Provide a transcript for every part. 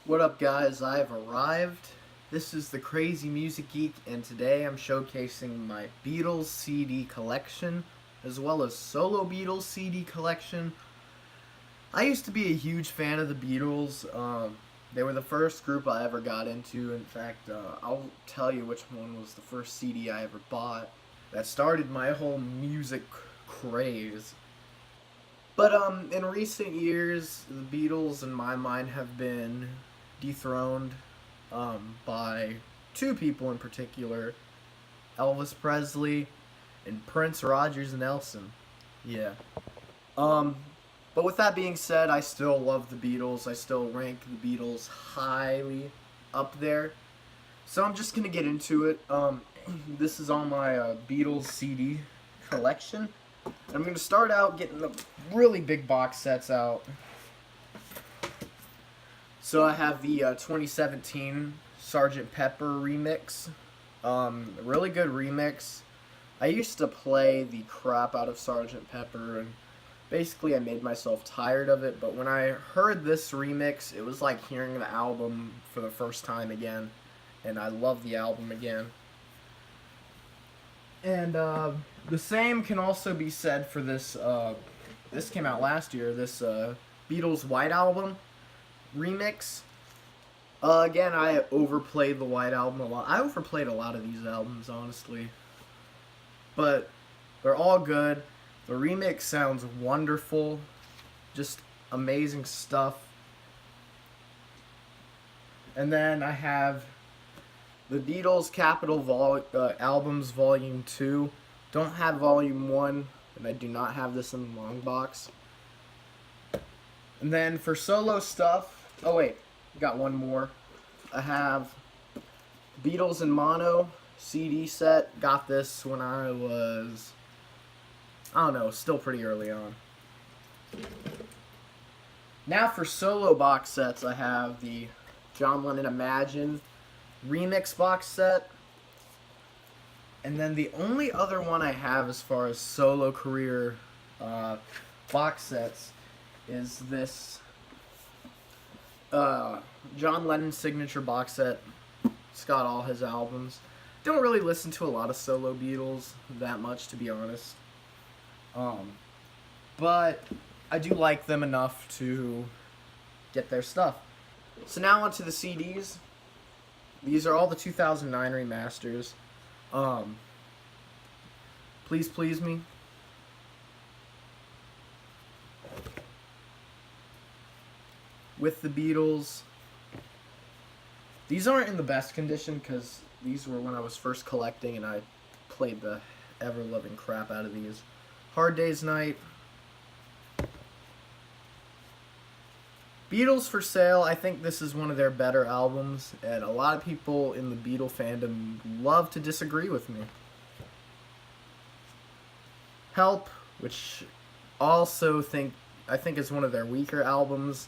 What up, guys? I've arrived. This is the Crazy Music Geek, and today I'm showcasing my Beatles CD collection, as well as solo Beatles CD collection. I used to be a huge fan of the Beatles. They were the first group I ever got into. In fact, I'll tell you which one was the first CD I ever bought. That started my whole music craze. But in recent years, the Beatles, in my mind, have been dethroned by two people in particular: Elvis Presley and Prince Rogers Nelson. Yeah. Um, but with that being said, I still love the Beatles. I still rank the Beatles highly up there. So I'm just gonna get into it. This is on my Beatles CD collection. I'm going to start out getting the really big box sets out. So I have the 2017 Sgt Pepper remix. Really good remix. I used to play the crap out of Sgt Pepper, and basically I made myself tired of it, but when I heard this remix, it was like hearing the album for the first time again, and I love the album again. And the same can also be said for this. This came out last year. This Beatles White Album remix. Again, I overplayed the White Album a lot. I overplayed a lot of these albums, honestly. But they're all good. The remix sounds wonderful. Just amazing stuff. And then I have the Beatles Albums Volume 2. Don't have Volume 1, and I do not have this in the long box. And then for solo stuff, oh wait, got one more. I have Beatles in Mono CD set. Got this when I was, I don't know, still pretty early on. Now for solo box sets, I have the John Lennon Imagine remix box set, and then the only other one I have as far as solo career box sets is this John Lennon signature box set. It's got all his albums. Don't really listen to a lot of solo Beatles that much, to be honest, but I do like them enough to get their stuff. So now onto the CDs. These are all the 2009 remasters. Please Please Me. With the Beatles. These aren't in the best condition because these were when I was first collecting and I played the ever-loving crap out of these. Hard Day's Night. Beatles for Sale, I think this is one of their better albums, and a lot of people in the Beatle fandom love to disagree with me. Help, which also I think is one of their weaker albums,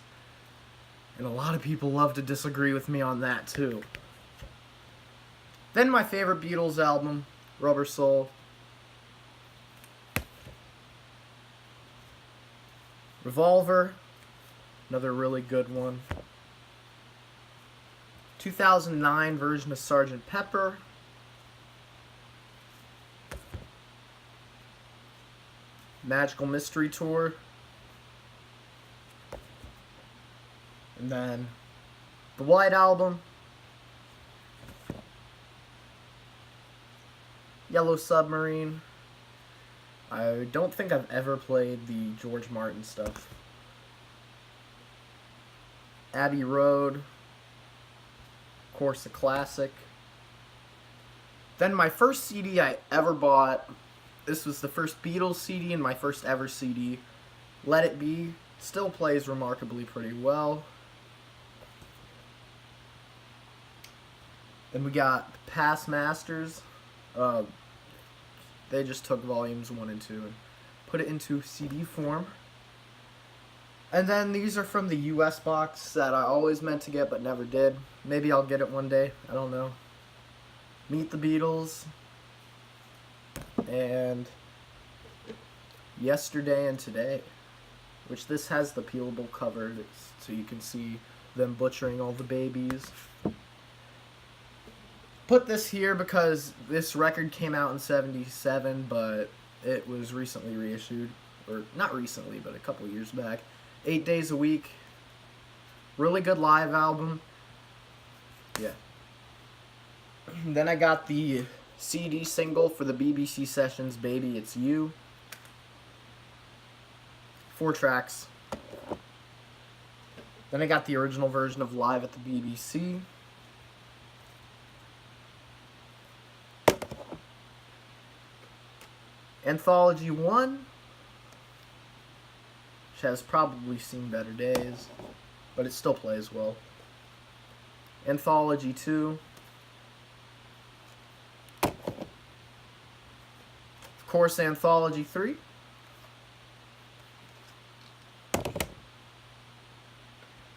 and a lot of people love to disagree with me on that too. Then my favorite Beatles album, Rubber Soul. Revolver, another really good one. 2009 version of Sgt Pepper. Magical Mystery Tour. And then the White Album. Yellow Submarine. I don't think I've ever played the George Martin stuff. Abbey Road, of course, a classic. Then my first CD I ever bought, this was the first Beatles CD and my first ever CD, Let It Be. Still plays remarkably pretty well. Then we got Past Masters. They just took volumes 1 and 2 and put it into CD form. And then these are from the US box that I always meant to get but never did. Maybe I'll get it one day. I don't know. Meet the Beatles. And Yesterday and Today. Which this has the peelable cover so you can see them butchering all the babies. Put this here because this record came out in '77, but it was recently reissued. Or not recently, but a couple years back. 8 Days a Week. Really good live album. Yeah. Then I got the CD single for the BBC Sessions, Baby It's You. 4 tracks. Then I got the original version of Live at the BBC. Anthology 1, which has probably seen better days, but it still plays well. Anthology 2. Of course, Anthology 3.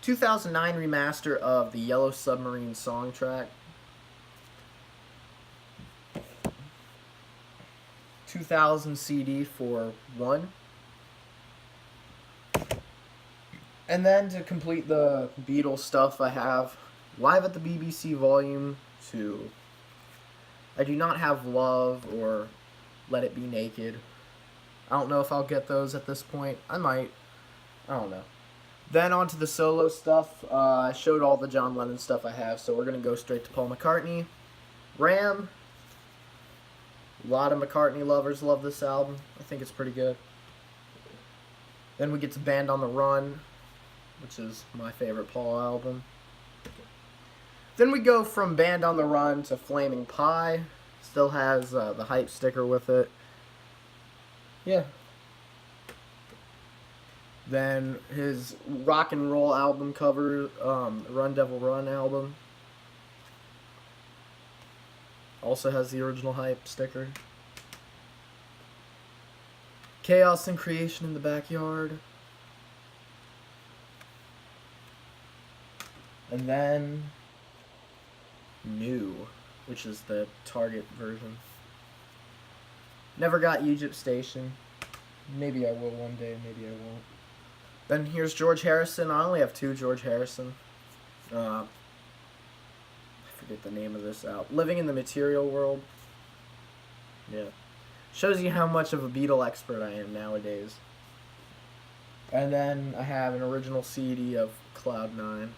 (2009) remaster of the Yellow Submarine song track. 2000 CD for 1. And then to complete the Beatles stuff, I have Live at the BBC Volume 2. I do not have Love or Let It Be Naked. I don't know if I'll get those at this point. I might. I don't know. Then on to the solo stuff. I showed all the John Lennon stuff I have, so we're going to go straight to Paul McCartney. Ram. A lot of McCartney lovers love this album. I think it's pretty good. Then we get to Band on the Run, which is my favorite Paul album. Then we go from Band on the Run to Flaming Pie. Still has the hype sticker with it. Yeah. Then his rock and roll album cover, Run Devil Run album. Also has the original hype sticker. Chaos and Creation in the Backyard. And then New, which is the Target version. Never got Egypt Station. Maybe I will one day, maybe I won't. Then here's George Harrison. I only have 2 George Harrison. I forget the name of this out. Living in the Material World. Yeah. Shows you how much of a Beatle expert I am nowadays. And then I have an original CD of Cloud 9.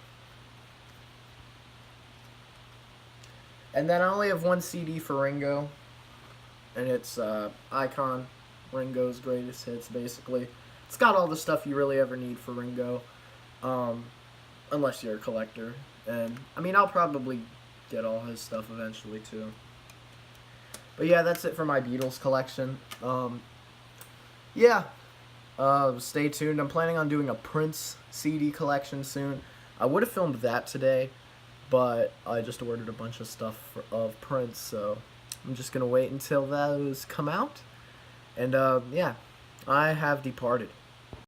And then I only have 1 CD for Ringo. And it's Icon. Ringo's greatest hits, basically. It's got all the stuff you really ever need for Ringo. Unless you're a collector. And, I mean, I'll probably get all his stuff eventually, too. But, yeah, that's it for my Beatles collection. Yeah. Stay tuned. I'm planning on doing a Prince CD collection soon. I would have filmed that today, but I just ordered a bunch of stuff of Prince, so I'm just going to wait until those come out. And, yeah, I have departed.